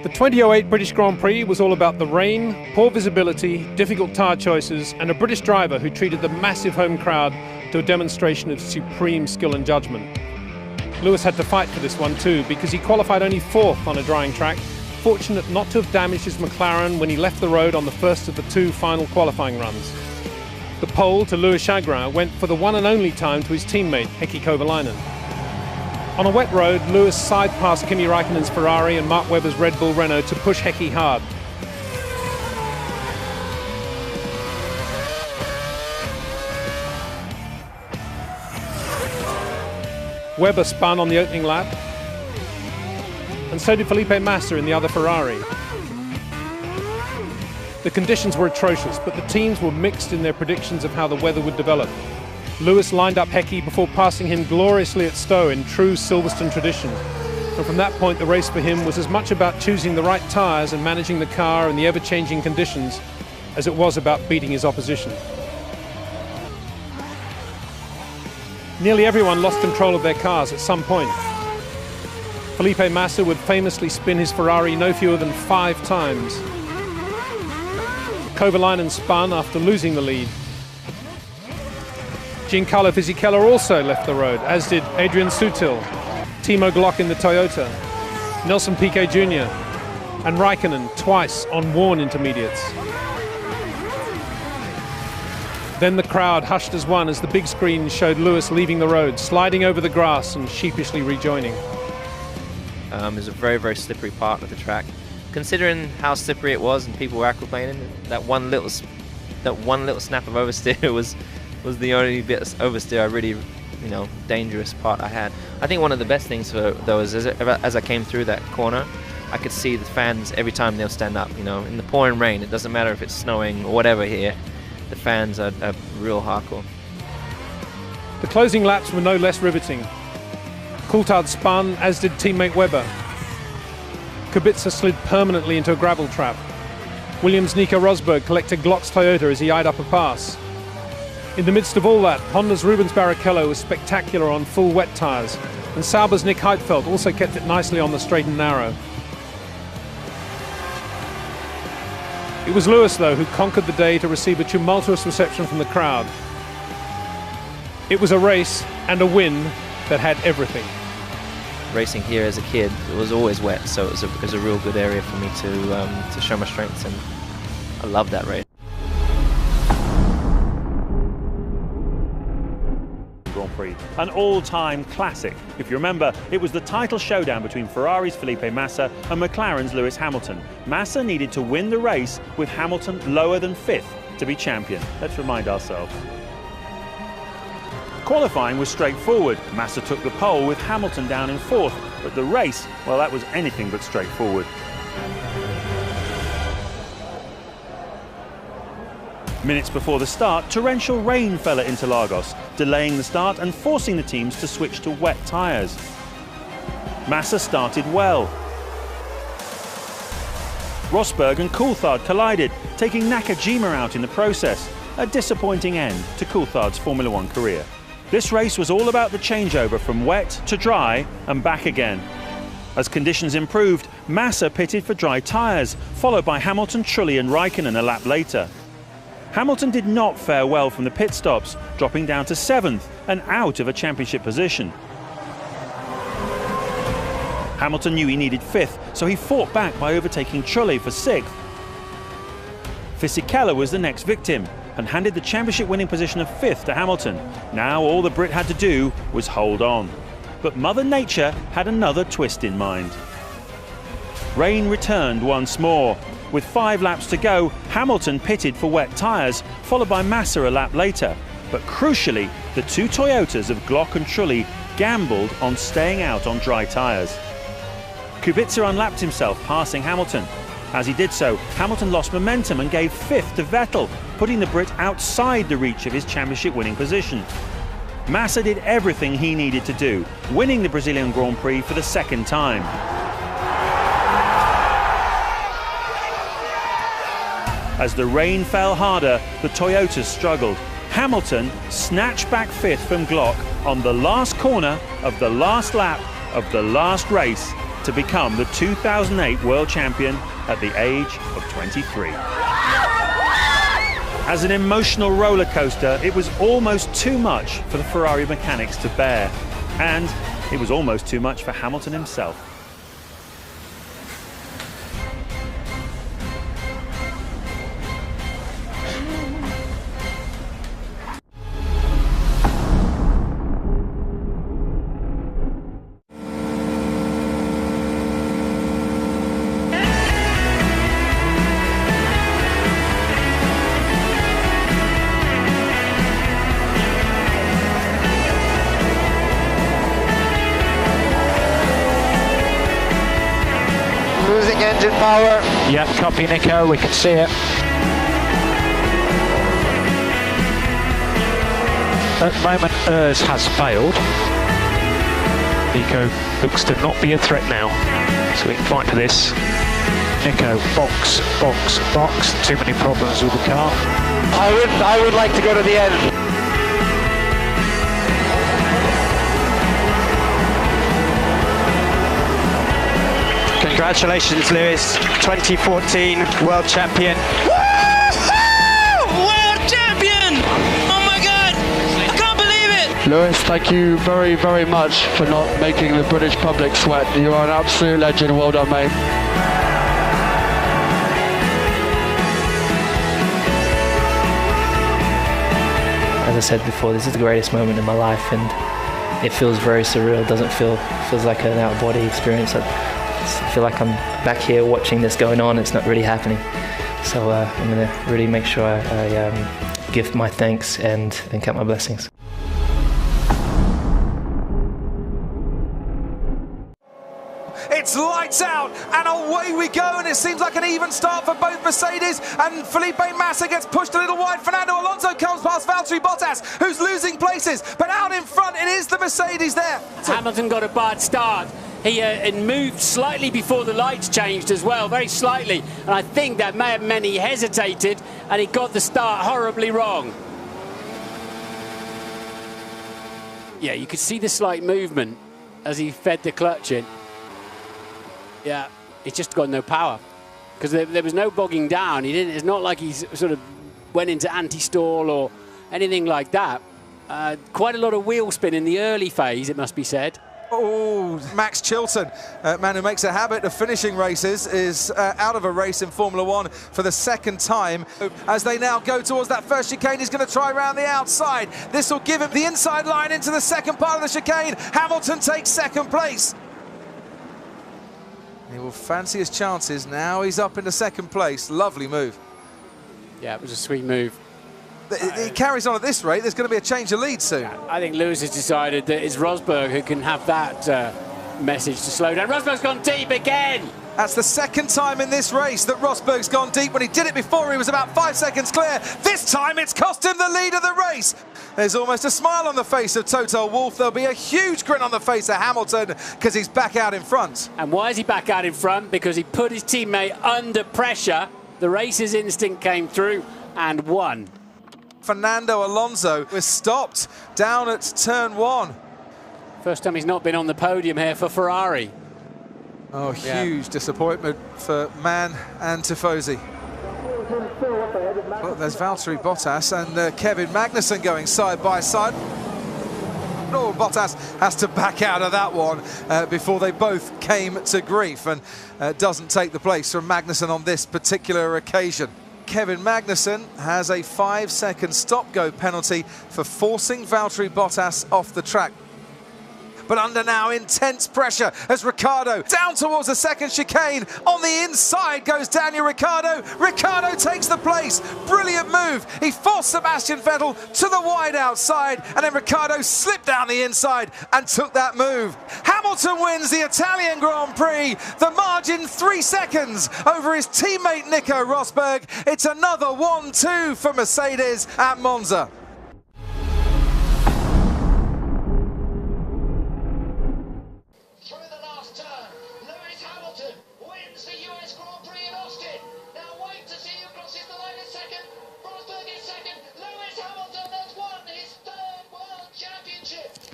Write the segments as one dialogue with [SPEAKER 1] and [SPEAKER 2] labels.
[SPEAKER 1] The 2008 British Grand Prix was all about the rain, poor visibility, difficult tyre choices, and a British driver who treated the massive home crowd to a demonstration of supreme skill and judgment. Lewis had to fight for this one too, because he qualified only 4th on a drying track, fortunate not to have damaged his McLaren when he left the road on the first of the 2 final qualifying runs. The pole to Louis Chagrin went for the one and only time to his teammate, Heikki Kovalainen. On a wet road, Lewis side-passed Kimi Raikkonen's Ferrari and Mark Webber's Red Bull Renault to push Heikki hard. Webber spun on the opening lap, and so did Felipe Massa in the other Ferrari. The conditions were atrocious, but the teams were mixed in their predictions of how the weather would develop. Lewis lined up Heikki before passing him gloriously at Stowe in true Silverstone tradition. And from that point, the race for him was as much about choosing the right tyres and managing the car in the ever-changing conditions as it was about beating his opposition. Nearly everyone lost control of their cars at some point. Felipe Massa would famously spin his Ferrari no fewer than 5 times. Kovalainen spun after losing the lead. Giancarlo Fisichella also left the road, as did Adrian Sutil, Timo Glock in the Toyota, Nelson Piquet Jr. and Raikkonen twice on worn intermediates. Then the crowd hushed as one as the big screen showed Lewis leaving the road, sliding over the grass and sheepishly rejoining.
[SPEAKER 2] It was a very, very slippery part of the track. Considering how slippery it was and people were aquaplaning, that one little snap of oversteer was the only bit of oversteer I really, dangerous part I had. I think one of the best things though is as I came through that corner, I could see the fans every time they'll stand up. In the pouring rain, it doesn't matter if it's snowing or whatever here, the fans are real hardcore.
[SPEAKER 1] The closing laps were no less riveting. Coulthard spun, as did teammate Webber. Kubica slid permanently into a gravel trap. Williams' Nico Rosberg collected Glock's Toyota as he eyed up a pass. In the midst of all that, Honda's Rubens Barrichello was spectacular on full wet tyres, and Sauber's Nick Heidfeld also kept it nicely on the straight and narrow. It was Lewis, though, who conquered the day to receive a tumultuous reception from the crowd. It was a race and a win that had everything.
[SPEAKER 2] Racing here as a kid, it was always wet, so it was a real good area for me to show my strengths, and I love that race.
[SPEAKER 3] Grand Prix, an all-time classic. If you remember, it was the title showdown between Ferrari's Felipe Massa and McLaren's Lewis Hamilton. Massa needed to win the race with Hamilton lower than 5th to be champion. Let's remind ourselves. Qualifying was straightforward. Massa took the pole with Hamilton down in 4th, but the race, well, that was anything but straightforward. Minutes before the start, torrential rain fell at Interlagos, delaying the start and forcing the teams to switch to wet tyres. Massa started well. Rosberg and Coulthard collided, taking Nakajima out in the process. A disappointing end to Coulthard's Formula One career. This race was all about the changeover from wet to dry and back again. As conditions improved, Massa pitted for dry tyres, followed by Hamilton, Trulli and Raikkonen a lap later. Hamilton did not fare well from the pit stops, dropping down to 7th and out of a championship position. Hamilton knew he needed 5th, so he fought back by overtaking Trulli for 6th. Fisichella was the next victim and handed the championship-winning position of 5th to Hamilton. Now all the Brit had to do was hold on. But Mother Nature had another twist in mind. Rain returned once more. With 5 laps to go, Hamilton pitted for wet tyres, followed by Massa a lap later. But crucially, the 2 Toyotas of Glock and Trulli gambled on staying out on dry tyres. Kubica unlapped himself, passing Hamilton. As he did so, Hamilton lost momentum and gave 5th to Vettel, putting the Brit outside the reach of his championship-winning position. Massa did everything he needed to do, winning the Brazilian Grand Prix for the 2nd time. As the rain fell harder, the Toyotas struggled. Hamilton snatched back 5th from Glock on the last corner of the last lap of the last race to become the 2008 world champion at the age of 23. As an emotional roller coaster, it was almost too much for the Ferrari mechanics to bear. And it was almost too much for Hamilton himself.
[SPEAKER 4] Losing engine power.
[SPEAKER 5] Yeah, copy Nico, we can see it. At the moment, Urs has failed. Nico looks to not be a threat now, so we can fight for this. Nico, box, box, box. Too many problems with the car.
[SPEAKER 4] I would like to go to the end.
[SPEAKER 5] Congratulations, Lewis, 2014 world champion.
[SPEAKER 6] World champion! Oh my God! I can't believe it!
[SPEAKER 7] Lewis, thank you very, very much for not making the British public sweat. You are an absolute legend. Well done, mate.
[SPEAKER 2] As I said before, this is the greatest moment in my life, and it feels very surreal. It feels like an out-of-body experience. I feel like I'm back here watching this going on. It's not really happening. So I'm going to really make sure I give my thanks and count my blessings.
[SPEAKER 8] It's lights out and away we go, and it seems like an even start for both Mercedes, and Felipe Massa gets pushed a little wide. Fernando Alonso comes past Valtteri Bottas, who's losing places, but out in front it is the Mercedes there.
[SPEAKER 9] Hamilton got a bad start. He moved slightly before the lights changed as well, very slightly, and I think that may have meant he hesitated and he got the start horribly wrong. Yeah, you could see the slight movement as he fed the clutch in. Yeah, he's just got no power because there was no bogging down. It's not like he sort of went into anti-stall or anything like that. Quite a lot of wheel spin in the early phase, it must be said.
[SPEAKER 8] Oh, Max Chilton, man who makes a habit of finishing races, is out of a race in Formula One for the second time. As they now go towards that first chicane, he's going to try around the outside. This will give him the inside line into the second part of the chicane. Hamilton takes second place. He will fancy his chances. Now he's up into second place. Lovely move.
[SPEAKER 9] Yeah, it was a sweet move.
[SPEAKER 8] It carries on at this rate. There's going to be a change of lead soon.
[SPEAKER 9] I think Lewis has decided that it's Rosberg who can have that message to slow down. Rosberg's gone deep again.
[SPEAKER 8] That's the second time in this race that Rosberg's gone deep. When he did it before, he was about 5 seconds clear. This time, it's cost him the lead of the race. There's almost a smile on the face of Toto Wolff. There'll be a huge grin on the face of Hamilton because he's back out in front.
[SPEAKER 9] And why is he back out in front? Because he put his teammate under pressure. The racer's instinct came through and won.
[SPEAKER 8] Fernando Alonso was stopped down at turn 1.
[SPEAKER 9] First time he's not been on the podium here for Ferrari.
[SPEAKER 8] Oh, huge disappointment for Mann and Tifosi. Well, there's Valtteri Bottas and Kevin Magnussen going side by side. Oh, Bottas has to back out of that one before they both came to grief, and doesn't take the place from Magnussen on this particular occasion. Kevin Magnussen has a 5-second stop-go penalty for forcing Valtteri Bottas off the track. But under now intense pressure as Ricciardo down towards the second chicane. On the inside goes Daniel Ricciardo. Ricciardo takes the place. Brilliant move. He forced Sebastian Vettel to the wide outside, and then Ricciardo slipped down the inside and took that move. Hamilton wins the Italian Grand Prix. The margin 3 seconds over his teammate Nico Rosberg. It's another 1-2 for Mercedes at Monza.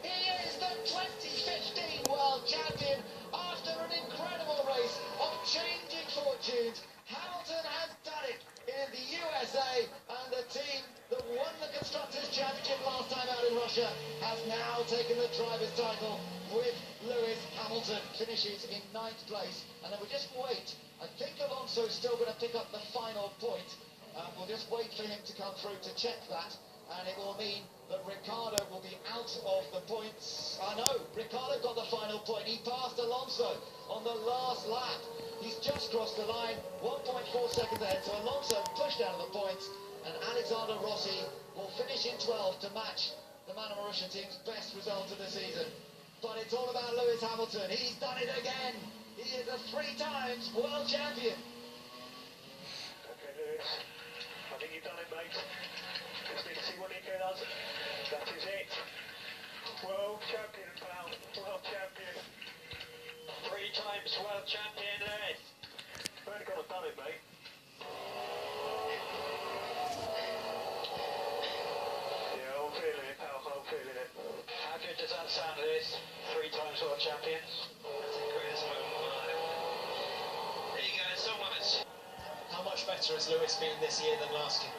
[SPEAKER 6] He is the 2015 World Champion after an incredible
[SPEAKER 10] the team that won the Constructors' Championship last time out in Russia has now taken the driver's title with Lewis Hamilton. Finishes in 9th place, and then we just wait. I think Alonso's still going to pick up the final point. We'll just wait for him to come through to check that, and it will mean that Ricciardo will be out of the points. I know, Ricciardo got the final point. He passed Alonso on the last lap. He's just crossed the line, 1.4 seconds ahead, so Alonso pushed out of the points, and Alexander Rossi will finish in 12th to match the Manor Marussia team's best result of the season. But it's all about Lewis Hamilton. He's done it again. He is a 3 times world champion.
[SPEAKER 11] Okay, Lewis, I think you've done it, mate. Just need to see what he does. That is it. World champion, pal. World champion. 3 times world champion, Lewis. Really got to done it, mate. Yeah, I'm feeling it, pal. I'm feeling it. How good does that sound, Lewis? 3 times world champion. That's the greatest moment of my life. There you go, so much.
[SPEAKER 10] How much better has Lewis been this year than last year?